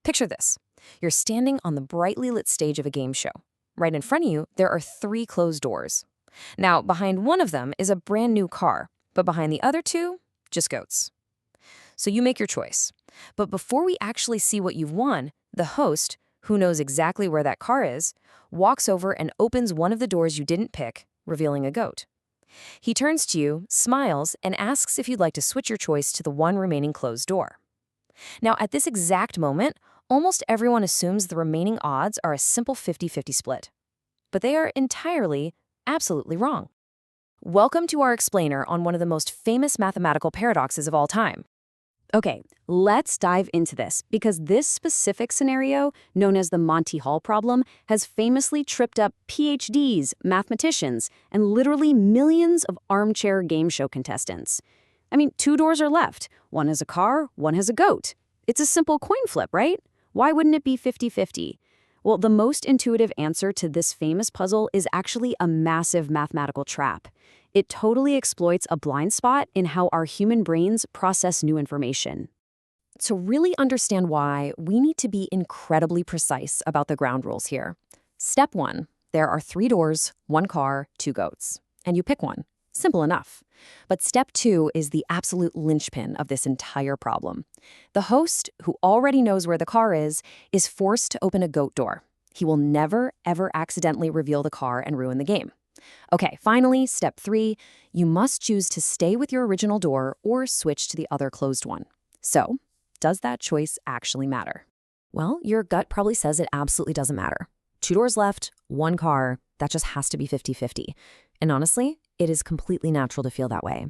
Picture this. You're standing on the brightly lit stage of a game show. Right in front of you, there are three closed doors. Now, behind one of them is a brand new car, but behind the other two, just goats. So you make your choice. But before we actually see what you've won, the host, who knows exactly where that car is, walks over and opens one of the doors you didn't pick, revealing a goat. He turns to you, smiles, and asks if you'd like to switch your choice to the one remaining closed door. Now, at this exact moment, almost everyone assumes the remaining odds are a simple 50-50 split. But they are entirely, absolutely wrong. Welcome to our explainer on one of the most famous mathematical paradoxes of all time. Okay, let's dive into this because this specific scenario, known as the Monty Hall Problem, has famously tripped up PhDs, mathematicians, and literally millions of armchair game show contestants. I mean, two doors are left. One has a car, one has a goat. It's a simple coin flip, right? Why wouldn't it be 50-50? Well, the most intuitive answer to this famous puzzle is actually a massive mathematical trap. It totally exploits a blind spot in how our human brains process new information. To really understand why, we need to be incredibly precise about the ground rules here. Step 1, there are three doors, one car, two goats. And you pick one. Simple enough. But step 2 is the absolute linchpin of this entire problem. The host, who already knows where the car is forced to open a goat door. He will never, ever accidentally reveal the car and ruin the game. Okay, finally, step 3, you must choose to stay with your original door or switch to the other closed one. So, does that choice actually matter? Well, your gut probably says it absolutely doesn't matter. Two doors left, one car, that just has to be 50-50. And honestly, it is completely natural to feel that way.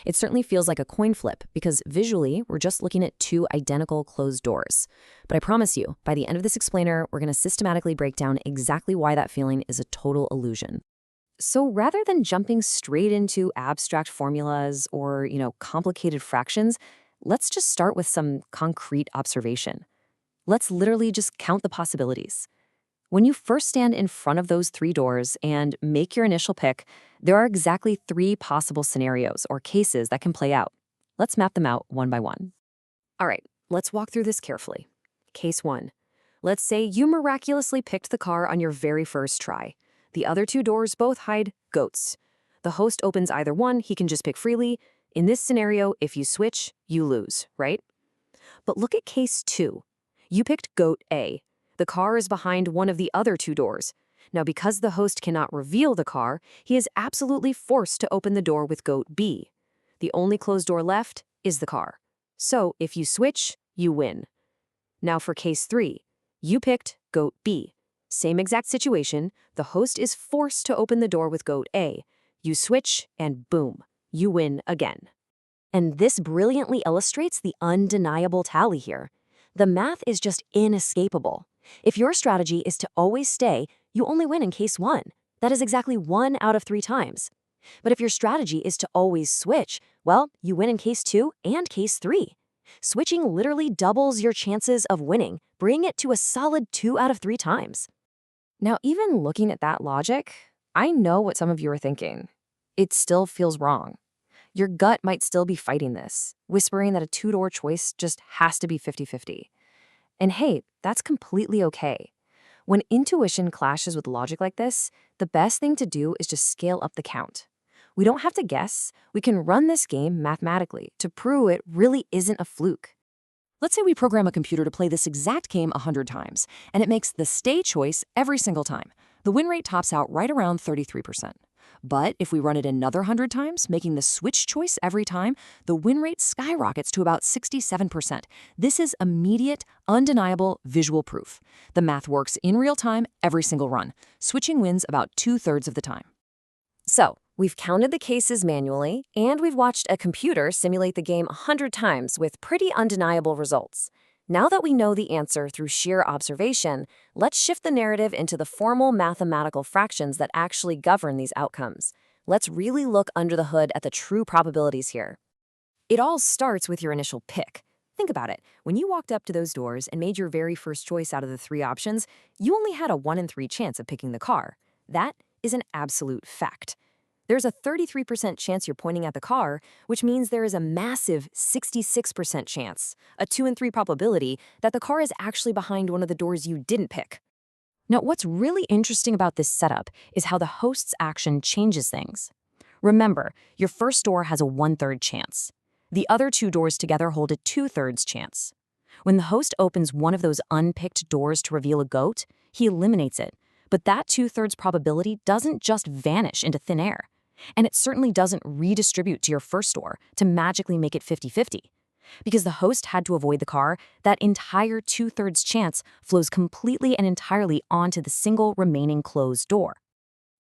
It certainly feels like a coin flip because visually, we're just looking at two identical closed doors. But I promise you, by the end of this explainer, we're going to systematically break down exactly why that feeling is a total illusion. So rather than jumping straight into abstract formulas or, complicated fractions, let's just start with some concrete observation. Let's literally just count the possibilities. When you first stand in front of those three doors and make your initial pick, there are exactly three possible scenarios or cases that can play out. Let's map them out one by one. All right, let's walk through this carefully. Case 1. Let's say you miraculously picked the car on your very first try. The other two doors both hide goats. The host opens either one, he can just pick freely. In this scenario, if you switch, you lose, right? But look at case 2. You picked goat A. The car is behind one of the other two doors. Now, because the host cannot reveal the car, he is absolutely forced to open the door with goat B. The only closed door left is the car. So, if you switch, you win. Now for case 3. You picked goat B. Same exact situation, the host is forced to open the door with goat A. You switch, and boom, you win again. And this brilliantly illustrates the undeniable tally here. The math is just inescapable. If your strategy is to always stay, you only win in case 1. That is exactly 1 out of 3 times. But if your strategy is to always switch, well, you win in case 2 and case 3. Switching literally doubles your chances of winning, bringing it to a solid 2 out of 3 times. Now, even looking at that logic, I know what some of you are thinking. It still feels wrong. Your gut might still be fighting this, whispering that a two-door choice just has to be 50-50. And hey, that's completely okay. When intuition clashes with logic like this, the best thing to do is just scale up the count. We don't have to guess. We can run this game mathematically to prove it really isn't a fluke. Let's say we program a computer to play this exact game 100 times, and it makes the stay choice every single time. The win rate tops out right around 33%. But if we run it another 100 times, making the switch choice every time, the win rate skyrockets to about 67%. This is immediate, undeniable visual proof. The math works in real time every single run. Switching wins about 2/3 of the time. So, we've counted the cases manually, and we've watched a computer simulate the game 100 times with pretty undeniable results. Now that we know the answer through sheer observation, let's shift the narrative into the formal mathematical fractions that actually govern these outcomes. Let's really look under the hood at the true probabilities here. It all starts with your initial pick. Think about it. When you walked up to those doors and made your very first choice out of the 3 options, you only had a 1 in 3 chance of picking the car. That is an absolute fact. There's a 33% chance you're pointing at the car, which means there is a massive 66% chance, a 2 in 3 probability, that the car is actually behind one of the doors you didn't pick. Now, what's really interesting about this setup is how the host's action changes things. Remember, your first door has a 1/3 chance. The other two doors together hold a 2/3 chance. When the host opens one of those unpicked doors to reveal a goat, he eliminates it. But that 2/3 probability doesn't just vanish into thin air. And it certainly doesn't redistribute to your first door to magically make it 50-50. Because the host had to avoid the car, that entire 2/3 chance flows completely and entirely onto the single remaining closed door.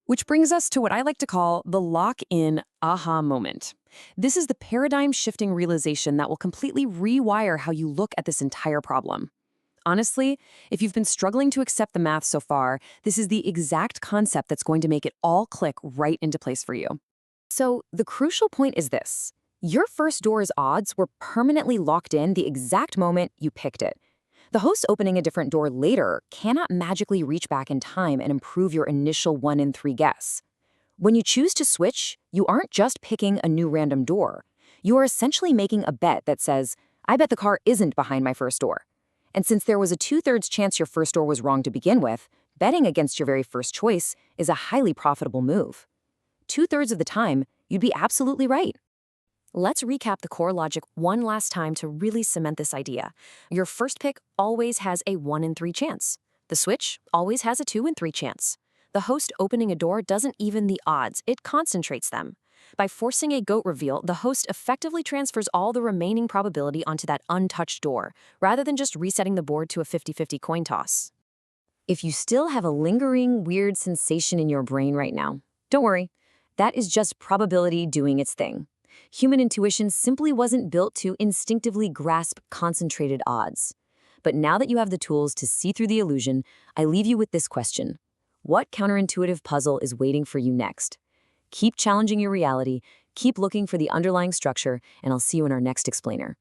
Which brings us to what I like to call the lock-in aha moment. This is the paradigm-shifting realization that will completely rewire how you look at this entire problem. Honestly, if you've been struggling to accept the math so far, this is the exact concept that's going to make it all click right into place for you. So the crucial point is this. Your first door's odds were permanently locked in the exact moment you picked it. The host opening a different door later cannot magically reach back in time and improve your initial 1 in 3 guess. When you choose to switch, you aren't just picking a new random door. You are essentially making a bet that says, I bet the car isn't behind my first door. And since there was a 2/3 chance your first door was wrong to begin with, betting against your very first choice is a highly profitable move. 2/3 of the time, you'd be absolutely right. Let's recap the core logic one last time to really cement this idea. Your first pick always has a 1 in 3 chance. The switch always has a 2 in 3 chance. The host opening a door doesn't even the odds, it concentrates them. By forcing a goat reveal, the host effectively transfers all the remaining probability onto that untouched door, rather than just resetting the board to a 50-50 coin toss. If you still have a lingering, weird sensation in your brain right now, don't worry. That is just probability doing its thing. Human intuition simply wasn't built to instinctively grasp concentrated odds. But now that you have the tools to see through the illusion, I leave you with this question. What counterintuitive puzzle is waiting for you next? Keep challenging your reality, keep looking for the underlying structure, and I'll see you in our next explainer.